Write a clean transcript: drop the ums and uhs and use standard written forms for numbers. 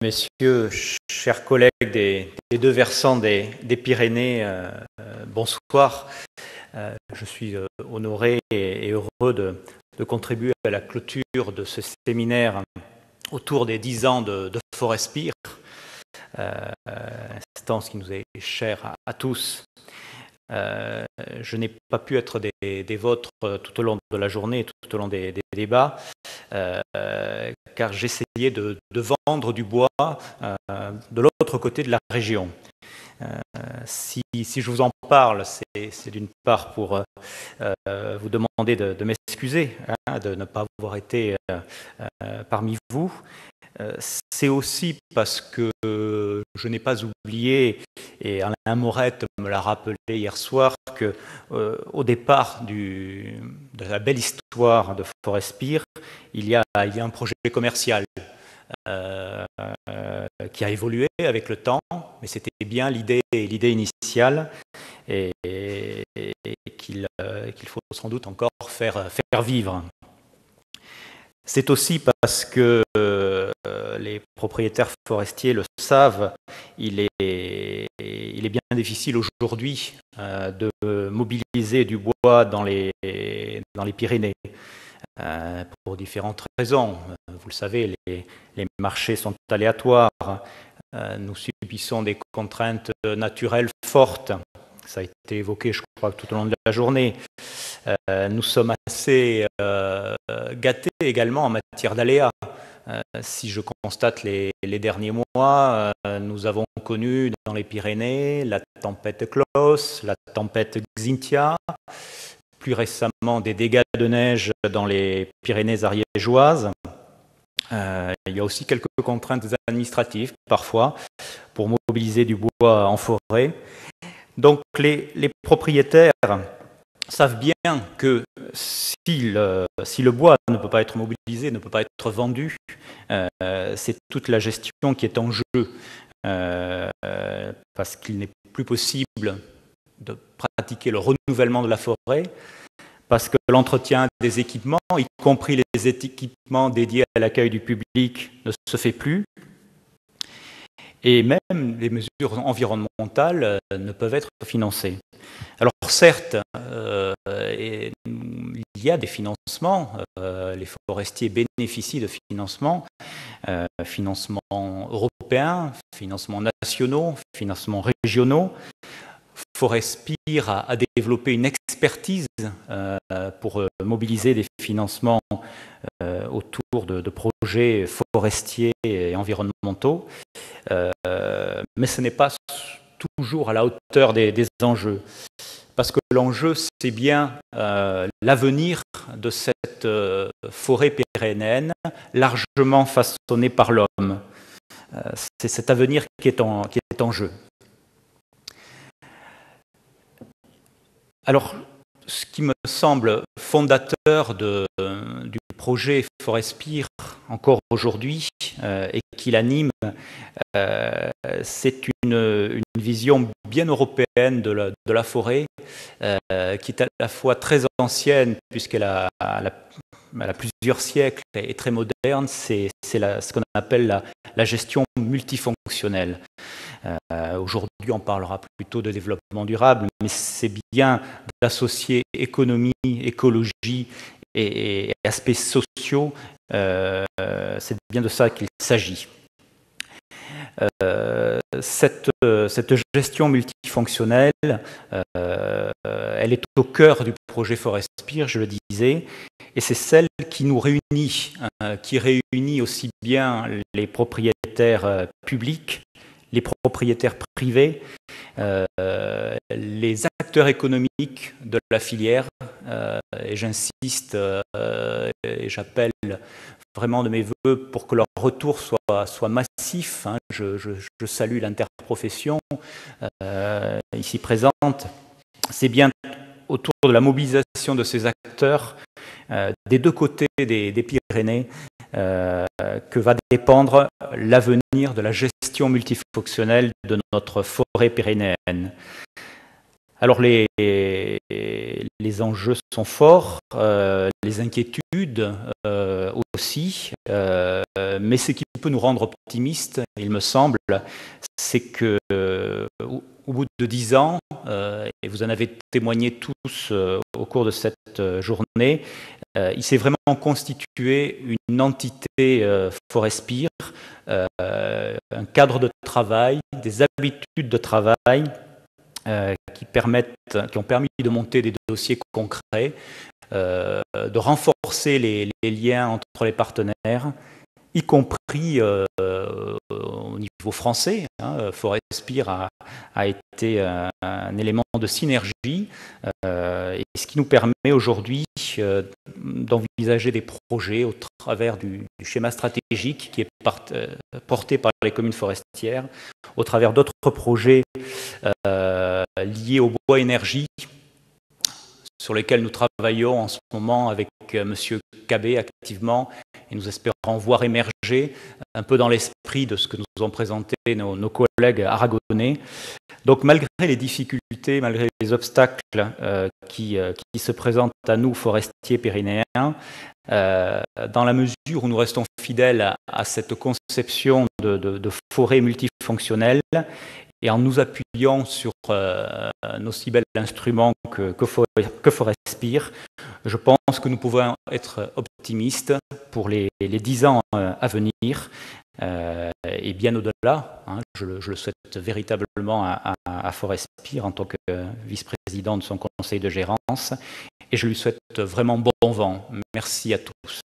messieurs, chers collègues des deux versants des Pyrénées, bonsoir. Je suis honoré et heureux de contribuer à la clôture de ce séminaire autour des 10 ans de Forespire, instance qui nous est chère à tous. Je n'ai pas pu être des vôtres tout au long de la journée, tout au long des débats, car j'essayais de vendre du bois de l'autre côté de la région. Si je vous en parle, c'est d'une part pour vous demander de m'excuser, de ne pas avoir été parmi vous. C'est aussi parce que je n'ai pas oublié, et Alain Morette me l'a rappelé hier soir, qu'au départ de la belle histoire de Forespire, il y a un projet commercial qui a évolué avec le temps, mais c'était bien l'idée initiale et qu'il faut sans doute encore faire vivre. C'est aussi parce que les propriétaires forestiers le savent, il est bien difficile aujourd'hui de mobiliser du bois dans les Pyrénées, pour différentes raisons. Vous le savez, les marchés sont aléatoires, nous subissons des contraintes naturelles fortes, ça a été évoqué je crois tout au long de la journée. Nous sommes assez gâtés également en matière d'aléas. Si je constate les derniers mois, nous avons connu dans les Pyrénées la tempête Klaus, la tempête Xynthia, plus récemment des dégâts de neige dans les Pyrénées ariégeoises. Il y a aussi quelques contraintes administratives parfois pour mobiliser du bois en forêt. Donc les propriétaires savent bien que si le bois ne peut pas être mobilisé, ne peut pas être vendu, c'est toute la gestion qui est en jeu, parce qu'il n'est plus possible de pratiquer le renouvellement de la forêt, parce que l'entretien des équipements, y compris les équipements dédiés à l'accueil du public, ne se fait plus. Et même les mesures environnementales ne peuvent être financées. Alors certes, il y a des financements, les forestiers bénéficient de financements européens, financements nationaux, financements régionaux. Forespire a développé une expertise pour mobiliser des financements autour de projets forestiers et environnementaux, mais ce n'est pas toujours à la hauteur des enjeux, parce que l'enjeu, c'est bien l'avenir de cette forêt pyrénéenne, largement façonnée par l'homme. C'est cet avenir qui est en jeu. Alors, ce qui me semble fondateur du projet Forespire encore aujourd'hui et qui l'anime, c'est une vision bien européenne de la forêt, qui est à la fois très ancienne puisqu'elle a plusieurs siècles et très moderne. C'est ce qu'on appelle la gestion multifonctionnelle. Aujourd'hui, on parlera plutôt de développement durable, mais c'est bien d'associer économie, écologie et aspects sociaux. C'est bien de ça qu'il s'agit. Cette gestion multifonctionnelle, elle est au cœur du projet Forespire, je le disais, et c'est celle qui nous réunit, qui réunit aussi bien les propriétaires publics, les propriétaires privés, les acteurs économiques de la filière, et j'insiste et j'appelle vraiment de mes voeux pour que leur retour soit massif. Je salue l'interprofession ici présente. C'est bien autour de la mobilisation de ces acteurs des deux côtés des Pyrénées que va dépendre l'avenir de la gestion multifonctionnelle de notre forêt pyrénéenne. Alors les enjeux sont forts, les inquiétudes aussi, mais ce qui peut nous rendre optimistes, il me semble, c'est que au bout de 10 ans, et vous en avez témoigné tous au cours de cette journée, il s'est vraiment constitué une entité Forespire, un cadre de travail, des habitudes de travail qui ont permis de monter des dossiers concrets, de renforcer les liens entre les partenaires, y compris au niveau français. Forespire a été un élément de synergie, et ce qui nous permet aujourd'hui d'envisager des projets au travers du schéma stratégique qui est porté par les communes forestières, au travers d'autres projets liés au bois énergie, sur lesquels nous travaillons en ce moment avec M. Cabé activement, et nous espérons voir émerger un peu dans l'esprit de ce que nous ont présenté nos collègues aragonais. Donc malgré les difficultés, malgré les obstacles qui se présentent à nous, forestiers pyrénéens, dans la mesure où nous restons fidèles à cette conception de forêt multifonctionnelle, et en nous appuyant sur nos si bels instruments que Forespire, je pense que nous pouvons être optimistes pour les 10 ans à venir, et bien au-delà. Je le souhaite véritablement à Forespire en tant que vice-président de son conseil de gérance, et je lui souhaite vraiment bon vent. Merci à tous.